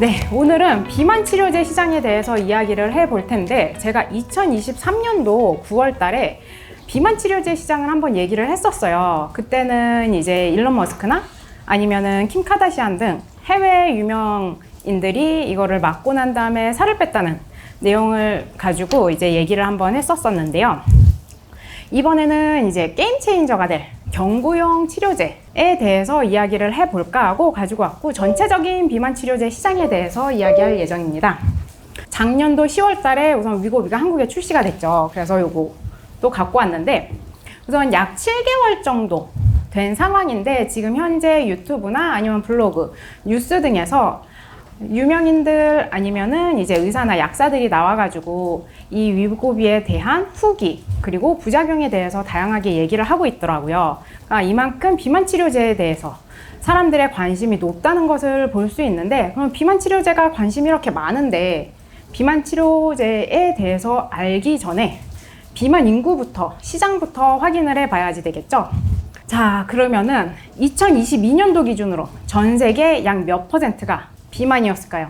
네, 오늘은 비만 치료제 시장에 대해서 이야기를 해볼 텐데 제가 2023년도 9월 달에 비만 치료제 시장을 한번 얘기를 했었어요. 그때는 이제 일론 머스크나 아니면은 킴 카다시안 등 해외 유명인들이 이거를 맞고 난 다음에 살을 뺐다는 내용을 가지고 이제 얘기를 한번 했었었는데요. 이번에는 이제 게임 체인저가 될 경구용 치료제에 대해서 이야기를 해볼까 하고 가지고 왔고, 전체적인 비만 치료제 시장에 대해서 이야기할 예정입니다. 작년도 10월 달에 우선 위고비가 한국에 출시가 됐죠. 그래서 요거 또 갖고 왔는데, 우선 약 7개월 정도 된 상황인데 지금 현재 유튜브나 아니면 블로그, 뉴스 등에서 유명인들 아니면은 이제 의사나 약사들이 나와가지고 이 위고비에 대한 후기 그리고 부작용에 대해서 다양하게 얘기를 하고 있더라고요. 그러니까 이만큼 비만 치료제에 대해서 사람들의 관심이 높다는 것을 볼 수 있는데, 그럼 비만 치료제가 관심이 이렇게 많은데 비만 치료제에 대해서 알기 전에 비만 인구부터, 시장부터 확인을 해봐야지 되겠죠. 자, 그러면은 2022년도 기준으로 전 세계 약 몇 퍼센트가 비만이었을까요?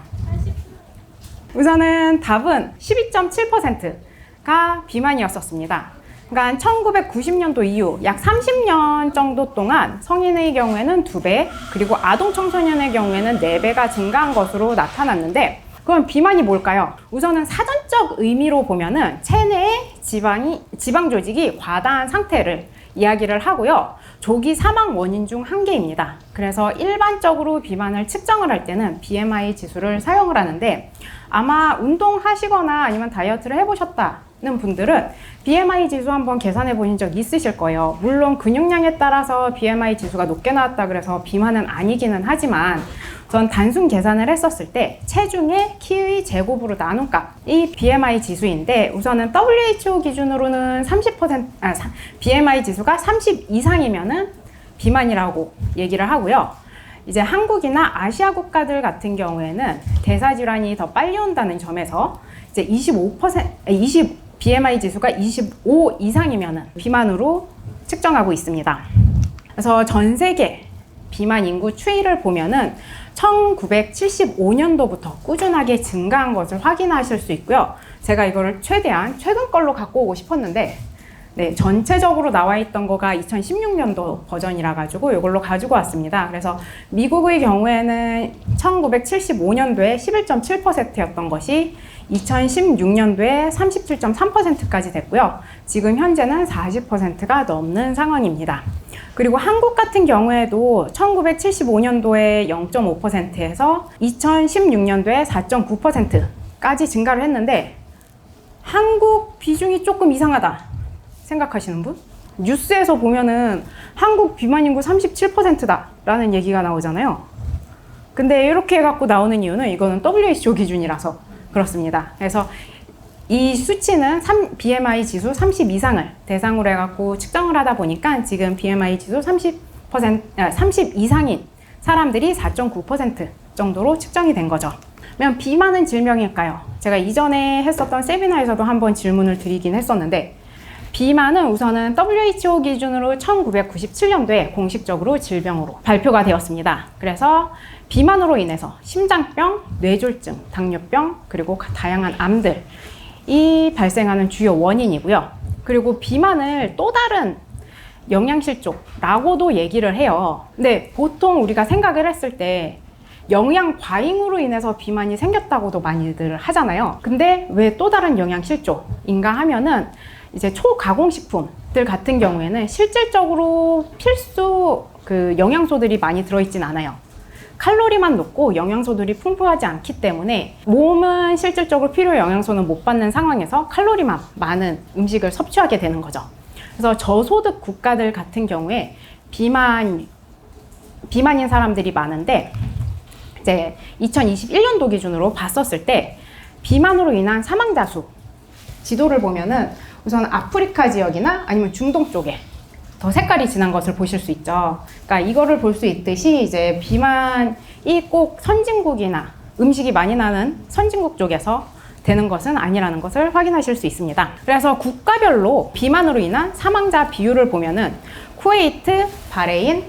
우선은 답은 12.7%가 비만이었었습니다. 그러니까 1990년도 이후 약 30년 정도 동안 성인의 경우에는 2배, 그리고 아동 청소년의 경우에는 4배가 증가한 것으로 나타났는데, 그럼 비만이 뭘까요? 우선은 사전적 의미로 보면은 체내의 지방 조직이 과다한 상태를 이야기를 하고요. 조기 사망 원인 중 한 개입니다. 그래서 일반적으로 비만을 측정을 할 때는 BMI 지수를 사용을 하는데, 아마 운동하시거나 아니면 다이어트를 해보셨다는 분들은 BMI 지수 한번 계산해 보신 적 있으실 거예요. 물론 근육량에 따라서 BMI 지수가 높게 나왔다 그래서 비만은 아니기는 하지만, 전 단순 계산을 했었을 때 체중의 키의 제곱으로 나눈 값이 BMI 지수인데, 우선은 WHO 기준으로는 30%, BMI 지수가 30 이상이면은 비만이라고 얘기를 하고요. 이제 한국이나 아시아 국가들 같은 경우에는 대사질환이 더 빨리 온다는 점에서 이제 BMI 지수가 25 이상이면은 비만으로 측정하고 있습니다. 그래서 전 세계 비만 인구 추이를 보면은 1975년도부터 꾸준하게 증가한 것을 확인하실 수 있고요. 제가 이거를 최대한 최근 걸로 갖고 오고 싶었는데, 네, 전체적으로 나와 있던 거가 2016년도 버전이라 가지고 이걸로 가지고 왔습니다. 그래서 미국의 경우에는 1975년도에 11.7%였던 것이 2016년도에 37.3%까지 됐고요. 지금 현재는 40%가 넘는 상황입니다. 그리고 한국 같은 경우에도 1975년도에 0.5%에서 2016년도에 4.9%까지 증가를 했는데, 한국 비중이 조금 이상하다 생각하시는 분? 뉴스에서 보면은 한국 비만 인구 37%다 라는 얘기가 나오잖아요. 근데 이렇게 해갖고 나오는 이유는 이거는 WHO 기준이라서 그렇습니다. 그래서 이 수치는 BMI 지수 30 이상을 대상으로 해갖고 측정을 하다 보니까 지금 BMI 지수 30 이상인 사람들이 4.9% 정도로 측정이 된 거죠. 그러면 비만은 질병일까요? 제가 이전에 했었던 세미나에서도 한번 질문을 드리긴 했었는데, 비만은 우선은 WHO 기준으로 1997년도에 공식적으로 질병으로 발표가 되었습니다. 그래서 비만으로 인해서 심장병, 뇌졸중, 당뇨병, 그리고 다양한 암들이 발생하는 주요 원인이고요. 그리고 비만을 또 다른 영양실조라고도 얘기를 해요. 근데 보통 우리가 생각을 했을 때 영양 과잉으로 인해서 비만이 생겼다고도 많이들 하잖아요. 근데 왜 또 다른 영양실조인가 하면은, 이제 초가공식품들 같은 경우에는 실질적으로 필수 영양소들이 많이 들어있진 않아요. 칼로리만 높고 영양소들이 풍부하지 않기 때문에 몸은 실질적으로 필요한 영양소는 못 받는 상황에서 칼로리만 많은 음식을 섭취하게 되는 거죠. 그래서 저소득 국가들 같은 경우에 비만인 사람들이 많은데, 이제 2021년도 기준으로 봤었을 때 비만으로 인한 사망자 수 지도를 보면은 우선 아프리카 지역이나 아니면 중동 쪽에 더 색깔이 진한 것을 보실 수 있죠. 그러니까 이거를 볼 수 있듯이 이제 비만이 꼭 선진국이나 음식이 많이 나는 선진국 쪽에서 되는 것은 아니라는 것을 확인하실 수 있습니다. 그래서 국가별로 비만으로 인한 사망자 비율을 보면은 쿠웨이트, 바레인,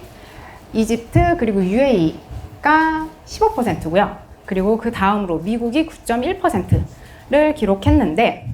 이집트 그리고 UAE가 15%고요. 그리고 그 다음으로 미국이 9.1%를 기록했는데